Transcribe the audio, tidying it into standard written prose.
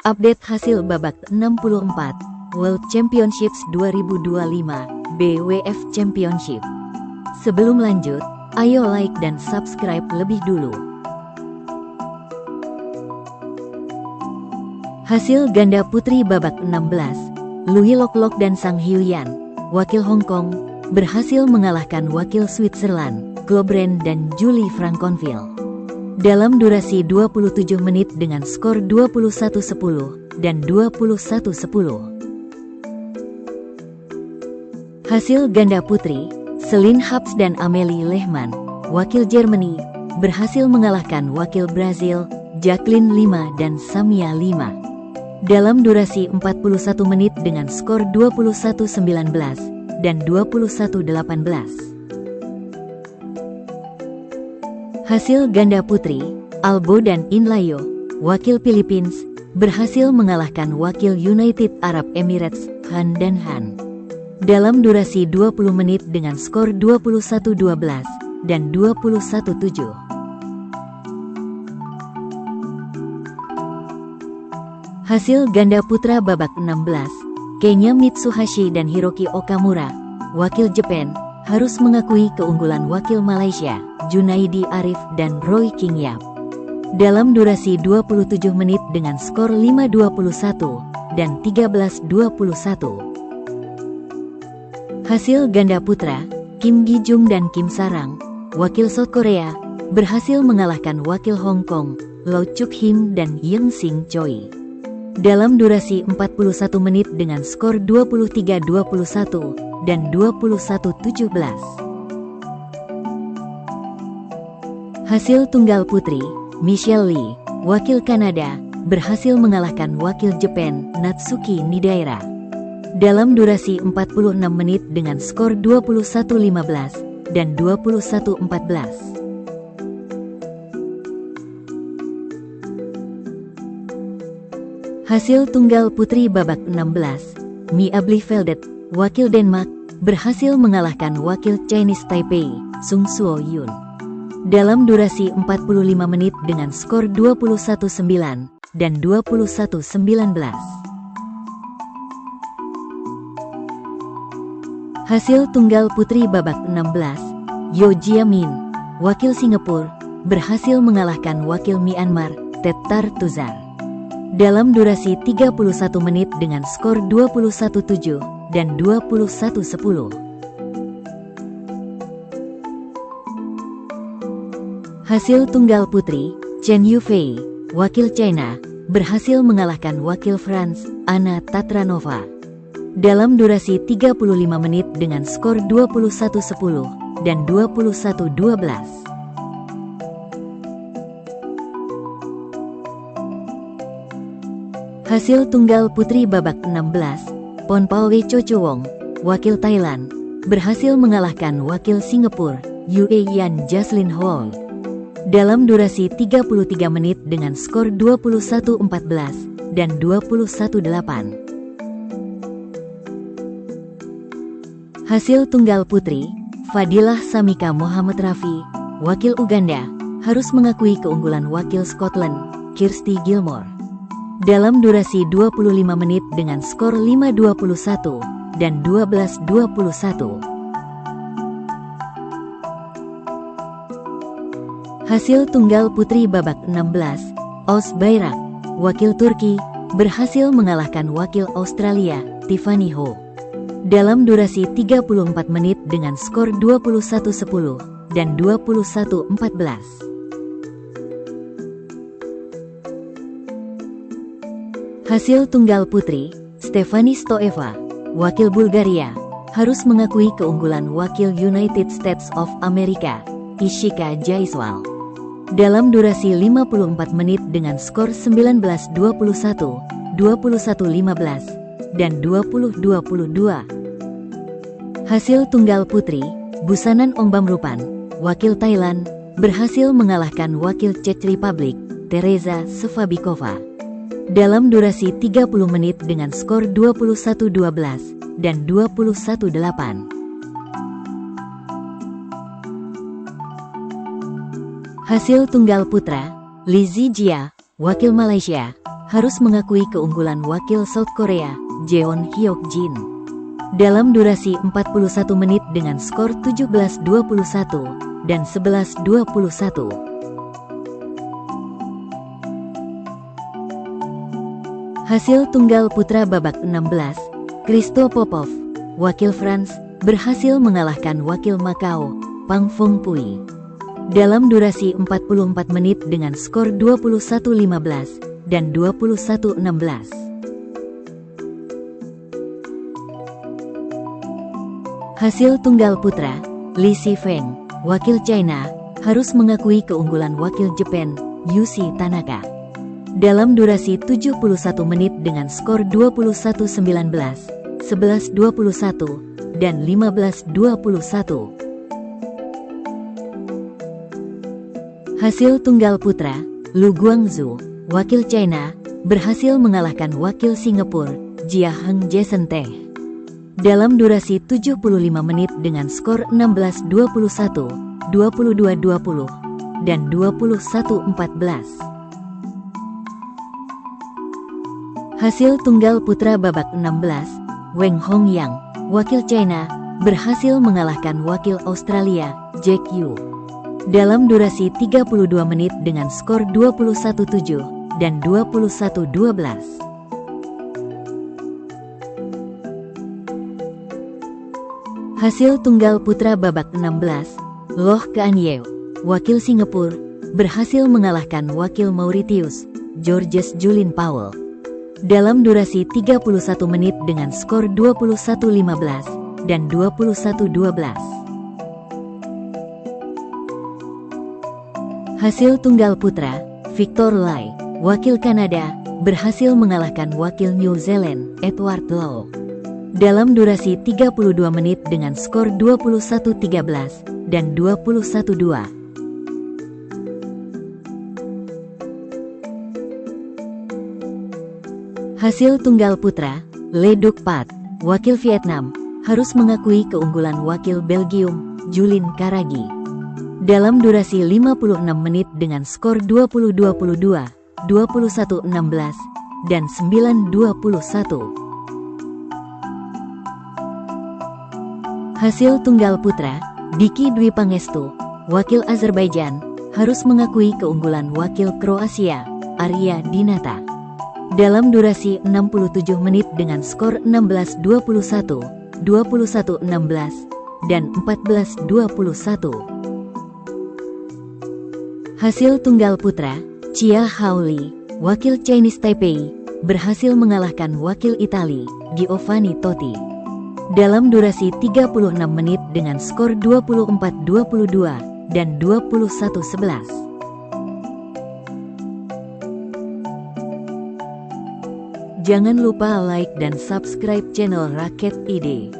Update hasil babak 64 World Championships 2025 BWF Championship. Sebelum lanjut, ayo like dan subscribe lebih dulu. Hasil ganda putri babak 16, Louis Lok dan Sang Hyuyan, wakil Hong Kong, berhasil mengalahkan wakil Switzerland, Gulbrand dan Julie Franconville dalam durasi 27 menit dengan skor 21-10 dan 21-10. Hasil ganda putri, Celine Haups dan Amelie Lehmann, wakil Germany, berhasil mengalahkan wakil Brazil, Jacqueline Lima dan Samia Lima dalam durasi 41 menit dengan skor 21-19 dan 21-18. Hasil ganda putri, Albo dan Inlayo, wakil Philippines, berhasil mengalahkan wakil United Arab Emirates, Han dan Han dalam durasi 20 menit dengan skor 21-12 dan 21-7. Hasil ganda putra babak 16, Kenya Mitsuhashi dan Hiroki Okamura, wakil Jepang, harus mengakui keunggulan wakil Malaysia, Junaidi Arif dan Roy King Yap dalam durasi 27 menit dengan skor 5-21 dan 13-21. Hasil ganda putra, Kim Gi-jung dan Kim Sarang, wakil South Korea, berhasil mengalahkan wakil Hong Kong, Lau Chuk Him dan Yeung Sing Choi dalam durasi 41 menit dengan skor 23-21 dan 21-17. Hasil tunggal putri, Michelle Lee, wakil Kanada, berhasil mengalahkan wakil Jepang, Natsuki Nidaira dalam durasi 46 menit dengan skor 21-15 dan 21-14. Hasil tunggal putri babak 16, Mia Blifeldt, wakil Denmark, berhasil mengalahkan wakil Chinese Taipei, Sung Suo Yun dalam durasi 45 menit dengan skor 21-9 dan 21-19. Hasil tunggal putri babak 16, Yo Jia Min, wakil Singapura, berhasil mengalahkan wakil Myanmar, Tetar Tuzar dalam durasi 31 menit dengan skor 21-7 dan 21-10. Hasil tunggal putri, Chen Yufei, wakil China, berhasil mengalahkan wakil France, Anna Tatranova dalam durasi 35 menit dengan skor 21-10 dan 21-12. Hasil tunggal putri babak 16, Ponpawe Chochowong, wakil Thailand, berhasil mengalahkan wakil Singapura, Yue Yan Jaslyn Hall dalam durasi 33 menit dengan skor 21-14 dan 21-8. Hasil tunggal putri, Fadilah Samika Mohamed Rafi, wakil Uganda, harus mengakui keunggulan wakil Scotland, Kirsty Gilmore dalam durasi 25 menit dengan skor 5-21 dan 12-21. Hasil tunggal putri babak 16, Oz Bayrak, wakil Turki, berhasil mengalahkan wakil Australia, Tiffany Ho dalam durasi 34 menit dengan skor 21-10 dan 21-14. Hasil tunggal putri, Stefani Stoeva, wakil Bulgaria, harus mengakui keunggulan wakil United States of America, Ishika Jaiswal dalam durasi 54 menit dengan skor 19-21, 21-15, dan 20-22. Hasil tunggal putri, Busanan Ongbamrupan, wakil Thailand, berhasil mengalahkan wakil Czech Republic, Teresa Sevabikova dalam durasi 30 menit dengan skor 21-12 dan 21-8. Hasil tunggal putra, Li Zijia, wakil Malaysia, harus mengakui keunggulan wakil South Korea, Jeon Hyuk Jin. Dalam durasi 41 menit dengan skor 17-21 dan 11-21. Hasil tunggal putra babak 16, Christo Popov, wakil France, berhasil mengalahkan wakil Makau, Pang Fong Pui. Dalam durasi 44 menit dengan skor 21-15 dan 21-16. Hasil tunggal putra, Li Shifeng, wakil China, harus mengakui keunggulan wakil Jepang, Yushi Tanaka. Dalam durasi 71 menit dengan skor 21-19, 11-21, dan 15-21. Hasil tunggal putra, Lu Guangzhou, wakil China, berhasil mengalahkan wakil Singapura, Jia Heng Jason Teh. Dalam durasi 75 menit dengan skor 16-21, 22-20, dan 21-14. Hasil tunggal putra babak 16, Wang Hongyang, wakil China, berhasil mengalahkan wakil Australia, Jack Yu. Dalam durasi 32 menit dengan skor 21-7 dan 21-12. Hasil tunggal putra babak 16, Loh Kean Yew, wakil Singapura, berhasil mengalahkan wakil Mauritius, Georges Julien Powell. Dalam durasi 31 menit dengan skor 21-15 dan 21-12. Hasil tunggal putra, Victor Lai, wakil Kanada, berhasil mengalahkan wakil New Zealand, Edward Lowe. Dalam durasi 32 menit dengan skor 21-13 dan 21-2. Hasil tunggal putra, Le Duc Pat, wakil Vietnam, harus mengakui keunggulan wakil Belgium, Julien Karagi. Dalam durasi 56 menit dengan skor 20-22, 21-16, dan 9-21. Hasil tunggal putra, Diki Dwi Pangestu, wakil Azerbaijan, harus mengakui keunggulan wakil Kroasia, Arya Dinata. Dalam durasi 67 menit dengan skor 16-21, 21-16, dan 14-21. Hasil tunggal putra, Chia Haoli, wakil Chinese Taipei, berhasil mengalahkan wakil Itali, Giovanni Totti. Dalam durasi 36 menit dengan skor 24-22 dan 21-11. Jangan lupa like dan subscribe channel Raket ID.